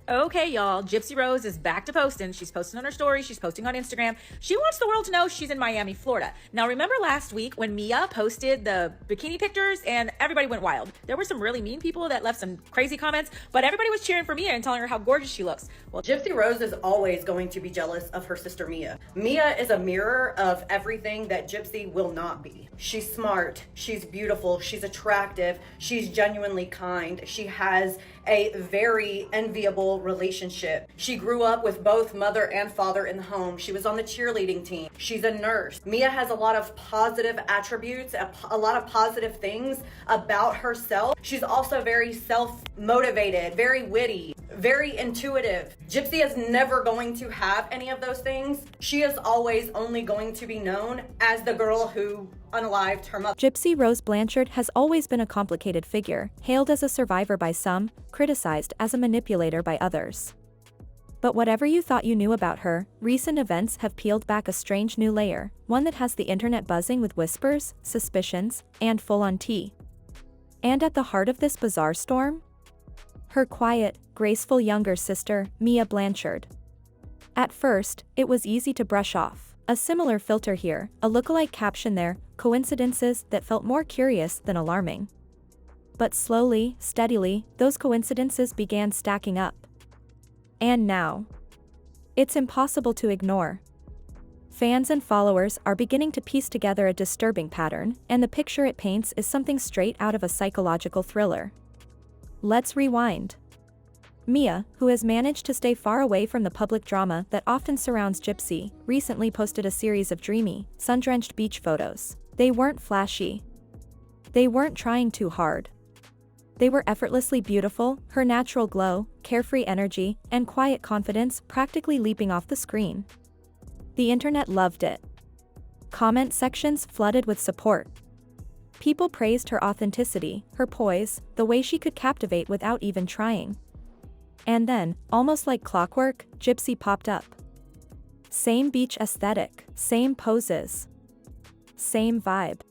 Okay, y'all, Gypsy Rose is back to posting. She's posting on her story. She's posting on Instagram. She wants the world to know she's in Miami, Florida. Now, remember last week when Mia posted the bikini pictures and everybody went wild? There were some really mean people that left some crazy comments, but everybody was cheering for Mia and telling her how gorgeous she looks. Well, Gypsy Rose is always going to be jealous of her sister Mia. Mia is a mirror of everything that Gypsy will not be. She's smart, she's beautiful, she's attractive, she's genuinely kind. She has a very enviable relationship. She grew up with both mother and father in the home. She was on the cheerleading team. She's a nurse. Mia has a lot of positive attributes, a lot of positive things about herself. She's also very self-motivated, very witty, very intuitive. Gypsy is never going to have any of those things. She is always only going to be known as the girl who unalived her mother. Gypsy Rose Blanchard has always been a complicated figure, hailed as a survivor by some, criticized as a manipulator by others. But whatever you thought you knew about her, recent events have peeled back a strange new layer, one that has the internet buzzing with whispers, suspicions, and full-on tea. And at the heart of this bizarre storm? Her quiet, graceful younger sister, Mia Blanchard. At first, it was easy to brush off. A similar filter here, a lookalike caption there, coincidences that felt more curious than alarming. But slowly, steadily, those coincidences began stacking up. And now, it's impossible to ignore. Fans and followers are beginning to piece together a disturbing pattern, and the picture it paints is something straight out of a psychological thriller. Let's rewind. Mia, who has managed to stay far away from the public drama that often surrounds Gypsy, recently posted a series of dreamy, sun-drenched beach photos. They weren't flashy. They weren't trying too hard. They were effortlessly beautiful, her natural glow, carefree energy, and quiet confidence practically leaping off the screen. The internet loved it. Comment sections flooded with support. People praised her authenticity, her poise, the way she could captivate without even trying. And then, almost like clockwork, Gypsy popped up. Same beach aesthetic, same poses, same vibe.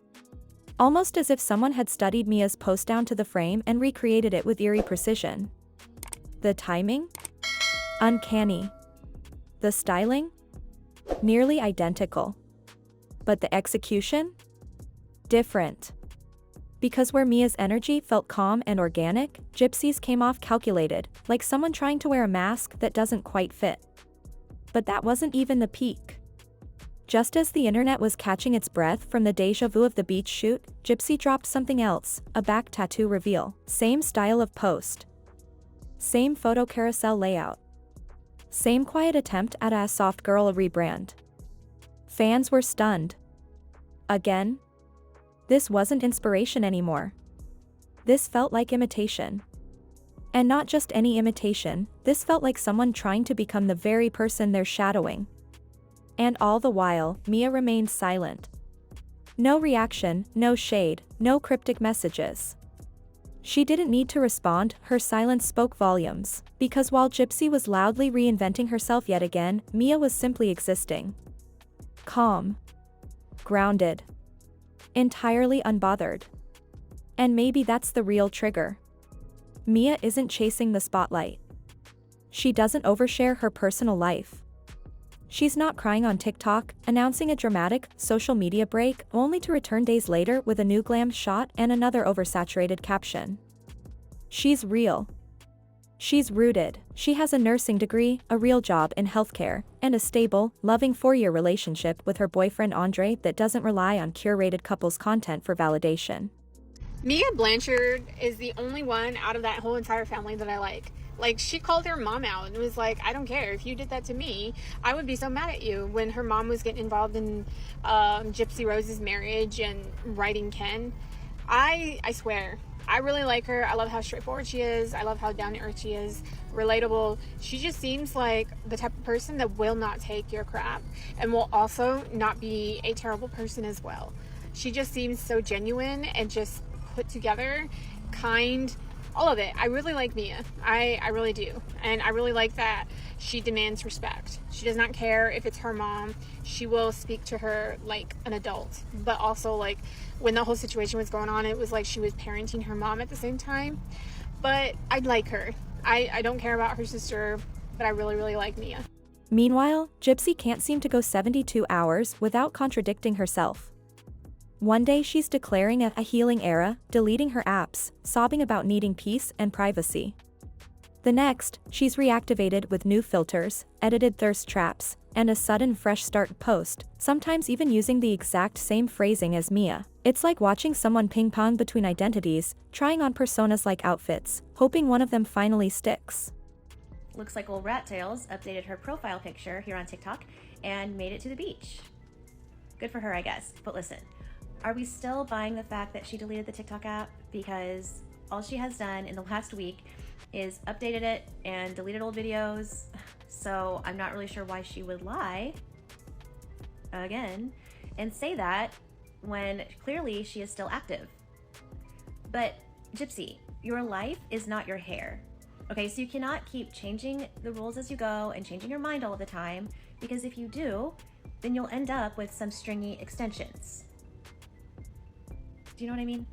Almost as if someone had studied Mia's post down to the frame and recreated it with eerie precision. The timing? Uncanny. The styling? Nearly identical. But the execution? Different. Because where Mia's energy felt calm and organic, Gypsy's came off calculated, like someone trying to wear a mask that doesn't quite fit. But that wasn't even the peak. Just as the internet was catching its breath from the deja vu of the beach shoot, Gypsy dropped something else, a back tattoo reveal. Same style of post. Same photo carousel layout. Same quiet attempt at a soft girl rebrand. Fans were stunned. Again? This wasn't inspiration anymore. This felt like imitation. And not just any imitation, this felt like someone trying to become the very person they're shadowing. And all the while, Mia remained silent. No reaction, no shade, no cryptic messages. She didn't need to respond, her silence spoke volumes, because while Gypsy was loudly reinventing herself yet again, Mia was simply existing. Calm. Grounded. Entirely unbothered. And maybe that's the real trigger. Mia isn't chasing the spotlight. She doesn't overshare her personal life. She's not crying on TikTok, announcing a dramatic social media break, only to return days later with a new glam shot and another oversaturated caption. She's real. She's rooted. She has a nursing degree, a real job in healthcare, and a stable, loving 4-year relationship with her boyfriend Andre that doesn't rely on curated couples content for validation. Mia Blanchard is the only one out of that whole entire family that I like. Like, she called her mom out and was like, I don't care. If you did that to me, I would be so mad at you. When her mom was getting involved in Gypsy Rose's marriage and writing Ken, I swear, I really like her. I love how straightforward she is. I love how down to earth she is. Relatable. She just seems like the type of person that will not take your crap and will also not be a terrible person as well. She just seems so genuine and just put together, kind, all of it. I really like Mia. I really do. And I really like that she demands respect. She does not care if it's her mom. She will speak to her like an adult. But also, like, when the whole situation was going on, it was like she was parenting her mom at the same time. But I like her. I don't care about her sister, but I really, really like Mia. Meanwhile, GYPSY can't seem to go 72 hours without contradicting herself. One day she's declaring a healing era, deleting her apps, sobbing about needing peace and privacy. The next, she's reactivated with new filters, edited thirst traps, and a sudden fresh start post, sometimes even using the exact same phrasing as Mia. It's like watching someone ping-pong between identities, trying on personas like outfits, hoping one of them finally sticks. Looks like old Rat Tails updated her profile picture here on TikTok and made it to the beach. Good for her, I guess. But listen, are we still buying the fact that she deleted the TikTok app? Because all she has done in the last week is updated it and deleted old videos. So I'm not really sure why she would lie again and say that when clearly she is still active. But GYPSY, your life is not your hair. Okay, so you cannot keep changing the rules as you go and changing your mind all of the time, because if you do, then you'll end up with some stringy extensions. Do you know what I mean?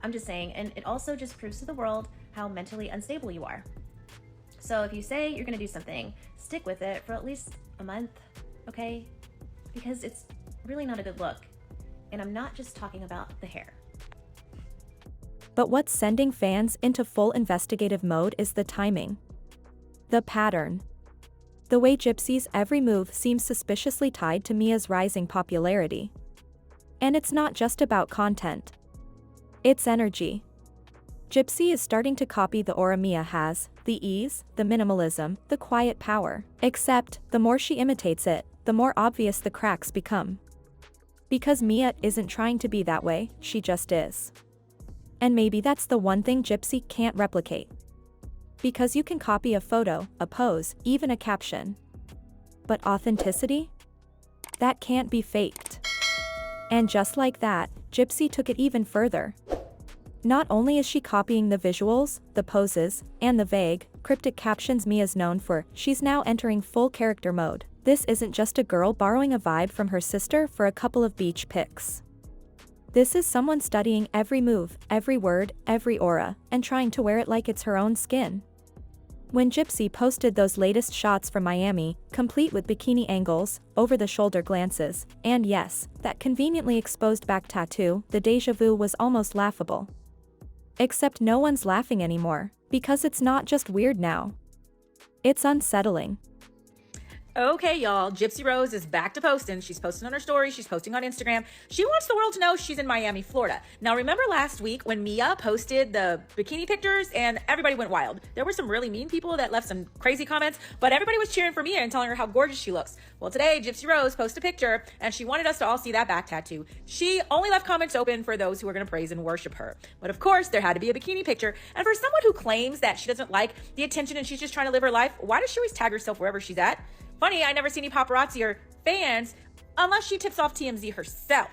I'm just saying, and it also just proves to the world how mentally unstable you are. So if you say you're gonna do something, stick with it for at least a month, okay? Because it's really not a good look. And I'm not just talking about the hair. But what's sending fans into full investigative mode is the timing. The pattern. The way GYPSY's every move seems suspiciously tied to Mia's rising popularity. And it's not just about content. It's energy. GYPSY is starting to copy the aura Mia has, the ease, the minimalism, the quiet power. Except, the more she imitates it, the more obvious the cracks become. Because Mia isn't trying to be that way, she just is. And maybe that's the one thing GYPSY can't replicate. Because you can copy a photo, a pose, even a caption. But authenticity? That can't be faked. And just like that, GYPSY took it even further. Not only is she copying the visuals, the poses, and the vague, cryptic captions Mia's known for, she's now entering full character mode. This isn't just a girl borrowing a vibe from her sister for a couple of beach pics. This is someone studying every move, every word, every aura, and trying to wear it like it's her own skin. When GYPSY posted those latest shots from Miami, complete with bikini angles, over-the-shoulder glances, and yes, that conveniently exposed back tattoo, the déjà vu was almost laughable. Except no one's laughing anymore, because it's not just weird now. It's unsettling. Okay, y'all, GYPSY Rose is back to posting. She's posting on her story. She's posting on Instagram. She wants the world to know she's in Miami, Florida. Now, remember last week when Mia posted the bikini pictures and everybody went wild? There were some really mean people that left some crazy comments, but everybody was cheering for Mia and telling her how gorgeous she looks. Well, today, GYPSY Rose posted a picture and she wanted us to all see that back tattoo. She only left comments open for those who are going to praise and worship her. But of course, there had to be a bikini picture. And for someone who claims that she doesn't like the attention and she's just trying to live her life, why does she always tag herself wherever she's at? Funny, I never see any paparazzi or fans unless she tips off TMZ herself.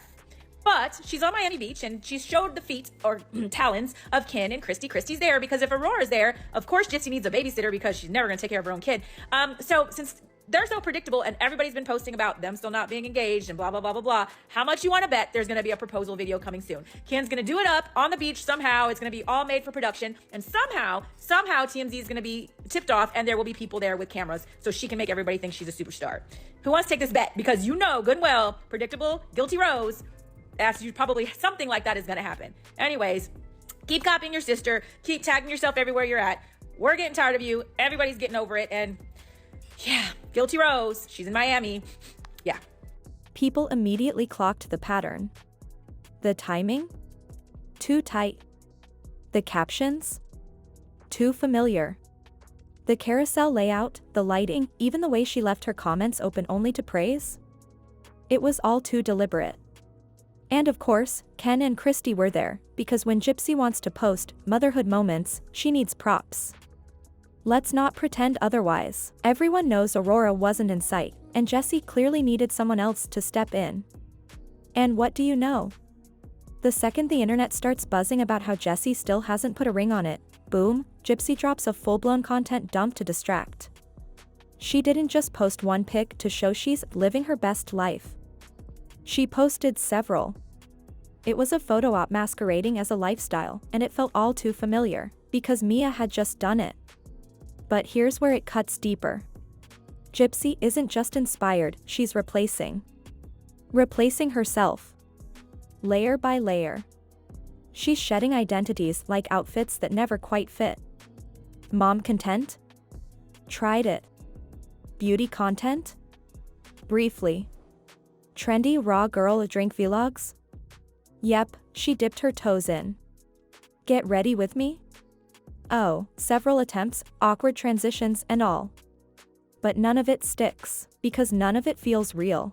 But she's on Miami Beach and she showed the feet or talons of Ken and Christy. Christy's there because if Aurora's there, of course GYPSY needs a babysitter because she's never going to take care of her own kid. So since they're so predictable and everybody's been posting about them still not being engaged and blah, blah, blah, blah, blah, how much you want to bet there's going to be a proposal video coming soon? Ken's going to do it up on the beach somehow. It's going to be all made for production. And somehow TMZ is going to be tipped off and there will be people there with cameras so she can make everybody think she's a superstar. Who wants to take this bet? Because you know good and well, predictable, guilty Rose, that's probably something like that is going to happen. Anyways, keep copying your sister. Keep tagging yourself everywhere you're at. We're getting tired of you. Everybody's getting over it. And yeah, guilty Rose. She's in Miami. Yeah. People immediately clocked the pattern. The timing? Too tight. The captions? Too familiar. The carousel layout, the lighting, even the way she left her comments open only to praise? It was all too deliberate. And of course, Ken and Christy were there, because when GYPSY wants to post motherhood moments, she needs props. Let's not pretend otherwise. Everyone knows Aurora wasn't in sight, and Jessie clearly needed someone else to step in. And what do you know? The second the internet starts buzzing about how Jessie still hasn't put a ring on it, boom, GYPSY drops a full-blown content dump to distract. She didn't just post one pic to show she's living her best life. She posted several. It was a photo op masquerading as a lifestyle, and it felt all too familiar, because Mia had just done it. But here's where it cuts deeper. GYPSY isn't just inspired, she's replacing. Replacing herself. Layer by layer. She's shedding identities like outfits that never quite fit. Mom content? Tried it. Beauty content? Briefly. Trendy raw girl drink vlogs? Yep, she dipped her toes in. Get ready with me? Oh, several attempts, awkward transitions and all. But none of it sticks, because none of it feels real.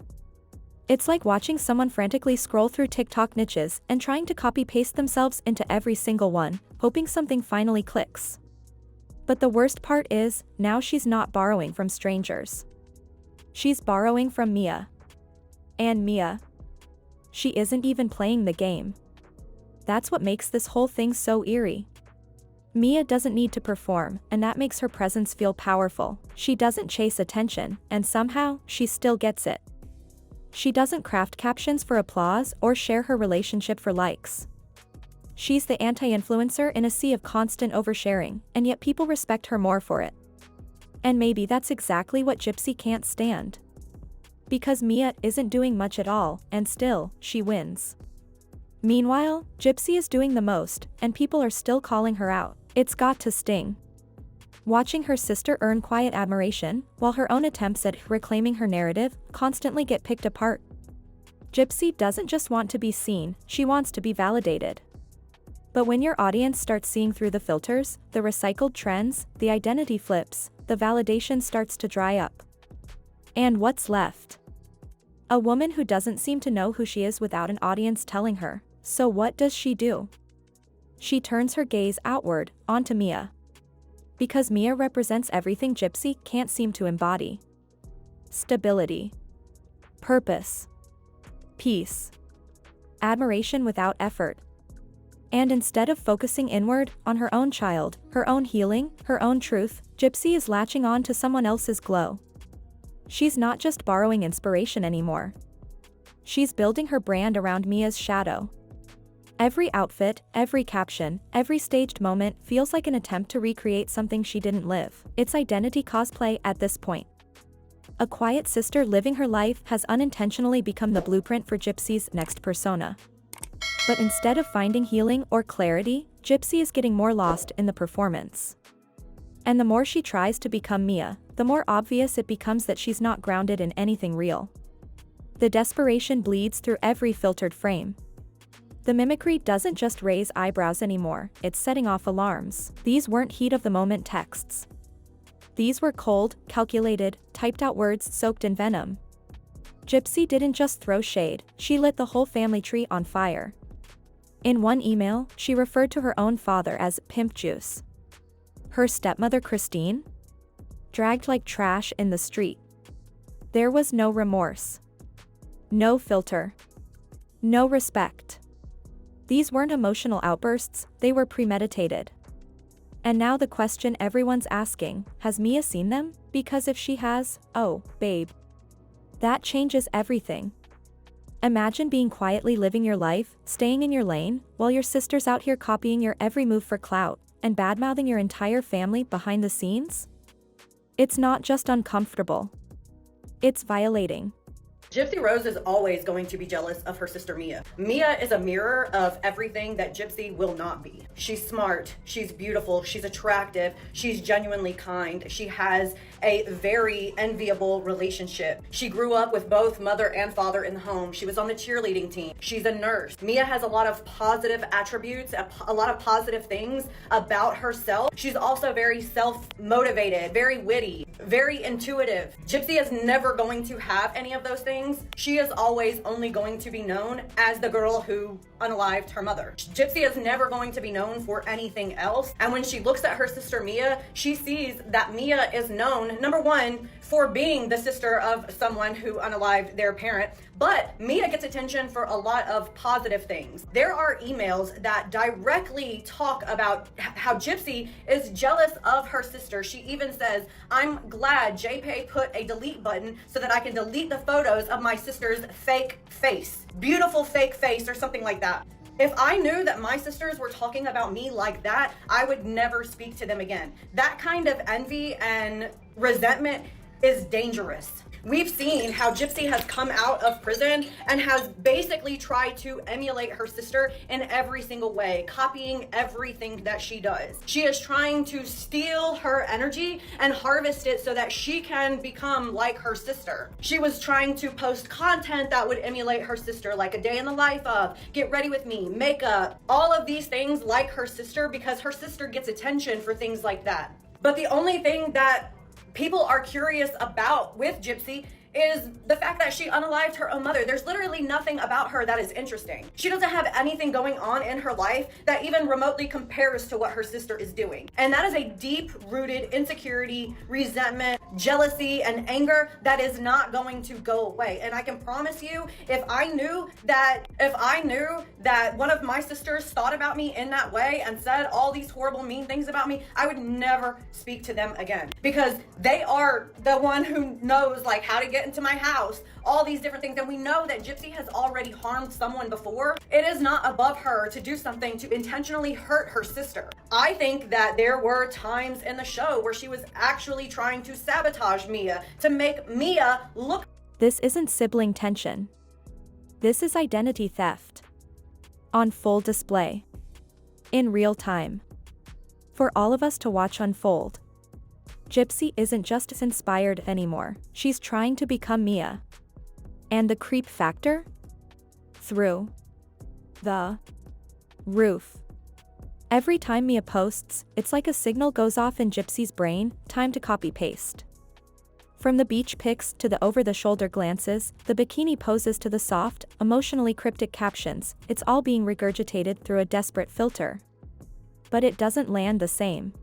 It's like watching someone frantically scroll through TikTok niches and trying to copy-paste themselves into every single one, hoping something finally clicks. But the worst part is, now she's not borrowing from strangers. She's borrowing from Mia. And Mia. She isn't even playing the game. That's what makes this whole thing so eerie. Mia doesn't need to perform, and that makes her presence feel powerful. She doesn't chase attention, and somehow, she still gets it. She doesn't craft captions for applause or share her relationship for likes. She's the anti-influencer in a sea of constant oversharing, and yet people respect her more for it. And maybe that's exactly what GYPSY can't stand. Because Mia isn't doing much at all, and still, she wins. Meanwhile, GYPSY is doing the most, and people are still calling her out. It's got to sting. Watching her sister earn quiet admiration, while her own attempts at reclaiming her narrative constantly get picked apart. GYPSY doesn't just want to be seen, she wants to be validated. But when your audience starts seeing through the filters, the recycled trends, the identity flips, the validation starts to dry up. And what's left? A woman who doesn't seem to know who she is without an audience telling her. So what does she do? She turns her gaze outward, onto Mia. Because Mia represents everything GYPSY can't seem to embody. Stability. Purpose. Peace. Admiration without effort. And instead of focusing inward, on her own child, her own healing, her own truth, GYPSY is latching on to someone else's glow. She's not just borrowing inspiration anymore. She's building her brand around Mia's shadow. Every outfit, every caption, every staged moment feels like an attempt to recreate something she didn't live. It's identity cosplay at this point. A quiet sister living her life has unintentionally become the blueprint for GYPSY's next persona. But instead of finding healing or clarity, GYPSY is getting more lost in the performance. And the more she tries to become Mia, the more obvious it becomes that she's not grounded in anything real. The desperation bleeds through every filtered frame. The mimicry doesn't just raise eyebrows anymore, it's setting off alarms. These weren't heat-of-the-moment texts. These were cold, calculated, typed-out words soaked in venom. GYPSY didn't just throw shade, she lit the whole family tree on fire. In one email, she referred to her own father as pimp juice. Her stepmother Christine? Dragged like trash in the street. There was no remorse. No filter. No respect. These weren't emotional outbursts, they were premeditated. And now the question everyone's asking, has Mia seen them? Because if she has, oh, babe. That changes everything. Imagine being quietly living your life, staying in your lane, while your sister's out here copying your every move for clout, and badmouthing your entire family behind the scenes? It's not just uncomfortable. It's violating. GYPSY Rose is always going to be jealous of her sister Mia. Mia is a mirror of everything that GYPSY will not be. She's smart, she's beautiful, she's attractive, she's genuinely kind, she has a very enviable relationship. She grew up with both mother and father in the home. She was on the cheerleading team. She's a nurse. Mia has a lot of positive attributes, a lot of positive things about herself. She's also very self-motivated, very witty, very intuitive. GYPSY is never going to have any of those things. She is always only going to be known as the girl who unalived her mother. GYPSY is never going to be known for anything else. And when she looks at her sister Mia, she sees that Mia is known, number one, for being the sister of someone who unalived their parent, but Mia gets attention for a lot of positive things. There are emails that directly talk about how GYPSY is jealous of her sister. She even says, "I'm glad JPay put a delete button so that I can delete the photos of my sister's fake face. Beautiful fake face," or something like that. If I knew that my sisters were talking about me like that, I would never speak to them again. That kind of envy and resentment is dangerous. We've seen how GYPSY has come out of prison and has basically tried to emulate her sister in every single way, copying everything that she does. She is trying to steal her energy and harvest it so that she can become like her sister. She was trying to post content that would emulate her sister, like a day in the life of, get ready with me, makeup, all of these things like her sister, because her sister gets attention for things like that. But the only thing that people are curious about with GYPSY is the fact that she unalived her own mother. There's literally nothing about her that is interesting. She doesn't have anything going on in her life that even remotely compares to what her sister is doing. And that is a deep-rooted insecurity, resentment, jealousy, and anger that is not going to go away. And I can promise you, if I knew that one of my sisters thought about me in that way and said all these horrible, mean things about me, I would never speak to them again, because they are the one who knows like how to get into my house, all these different things. And we know that GYPSY has already harmed someone before. It is not above her to do something to intentionally hurt her sister. I think that there were times in the show where she was actually trying to sabotage Mia to make Mia look. This isn't sibling tension. This is identity theft. On full display. In real time. For all of us to watch unfold. GYPSY isn't just inspired anymore. She's trying to become Mia. And the creep factor? Through the roof. Every time Mia posts, it's like a signal goes off in GYPSY's brain, time to copy-paste. From the beach pics to the over-the-shoulder glances, the bikini poses to the soft, emotionally cryptic captions, it's all being regurgitated through a desperate filter. But it doesn't land the same.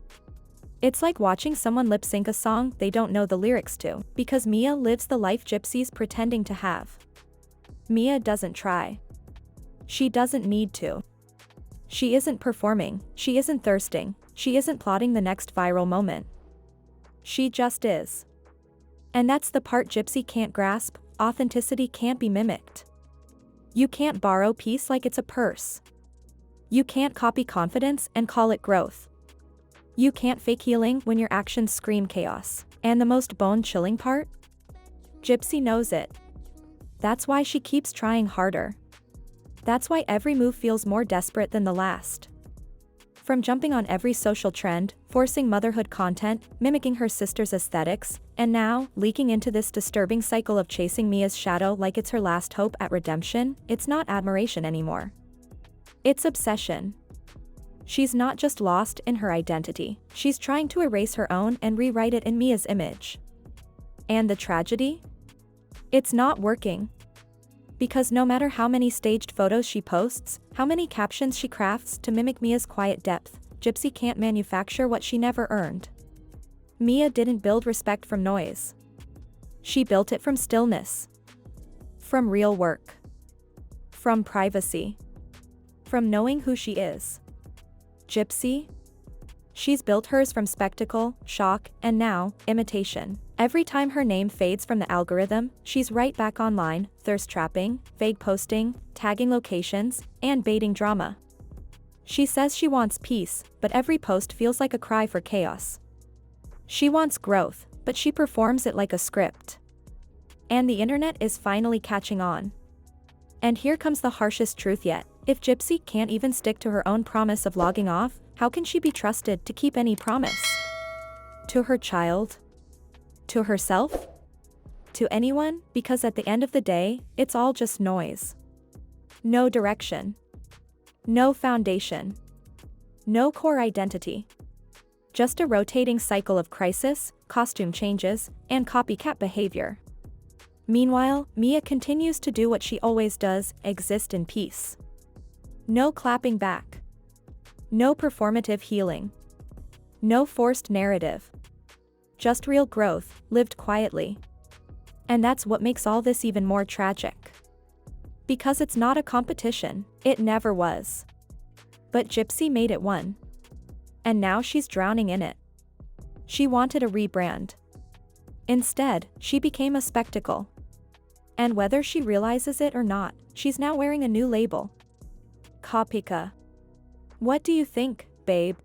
It's like watching someone lip-sync a song they don't know the lyrics to, because Mia lives the life GYPSY's pretending to have. Mia doesn't try. She doesn't need to. She isn't performing, she isn't thirsting, she isn't plotting the next viral moment. She just is. And that's the part GYPSY can't grasp, authenticity can't be mimicked. You can't borrow peace like it's a purse. You can't copy confidence and call it growth. You can't fake healing when your actions scream chaos. And the most bone-chilling part? GYPSY knows it. That's why she keeps trying harder. That's why every move feels more desperate than the last. From jumping on every social trend, forcing motherhood content, mimicking her sister's aesthetics, and now, leaking into this disturbing cycle of chasing Mia's shadow like it's her last hope at redemption, it's not admiration anymore. It's obsession. She's not just lost in her identity, she's trying to erase her own and rewrite it in Mia's image. And the tragedy? It's not working. Because no matter how many staged photos she posts, how many captions she crafts to mimic Mia's quiet depth, GYPSY can't manufacture what she never earned. Mia didn't build respect from noise. She built it from stillness. From real work. From privacy. From knowing who she is. GYPSY? She's built hers from spectacle, shock, and now, imitation. Every time her name fades from the algorithm, she's right back online, thirst-trapping, vague posting, tagging locations, and baiting drama. She says she wants peace, but every post feels like a cry for chaos. She wants growth, but she performs it like a script. And the internet is finally catching on. And here comes the harshest truth yet. If GYPSY can't even stick to her own promise of logging off, how can she be trusted to keep any promise? To her child? To herself? To anyone? Because at the end of the day, it's all just noise. No direction. No foundation. No core identity. Just a rotating cycle of crisis, costume changes, and copycat behavior. Meanwhile, Mia continues to do what she always does, exist in peace. No clapping back. No performative healing. No forced narrative. Just real growth, lived quietly. And that's what makes all this even more tragic. Because it's not a competition, it never was. But GYPSY made it one. And now she's drowning in it. She wanted a rebrand. Instead, she became a spectacle. And whether she realizes it or not, she's now wearing a new label. Kopika. What do you think, babe?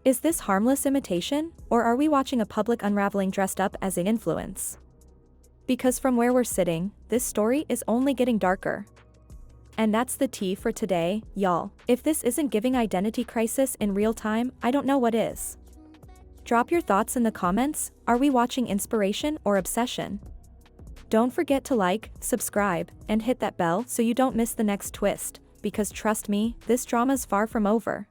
Is this harmless imitation, or are we watching a public unraveling dressed up as an influence? Because from where we're sitting, this story is only getting darker. And that's the tea for today, y'all. If this isn't giving identity crisis in real time, I don't know what is. Drop your thoughts in the comments. Are we watching inspiration or obsession? Don't forget to like, subscribe, and hit that bell so you don't miss the next twist, because trust me, this drama's far from over.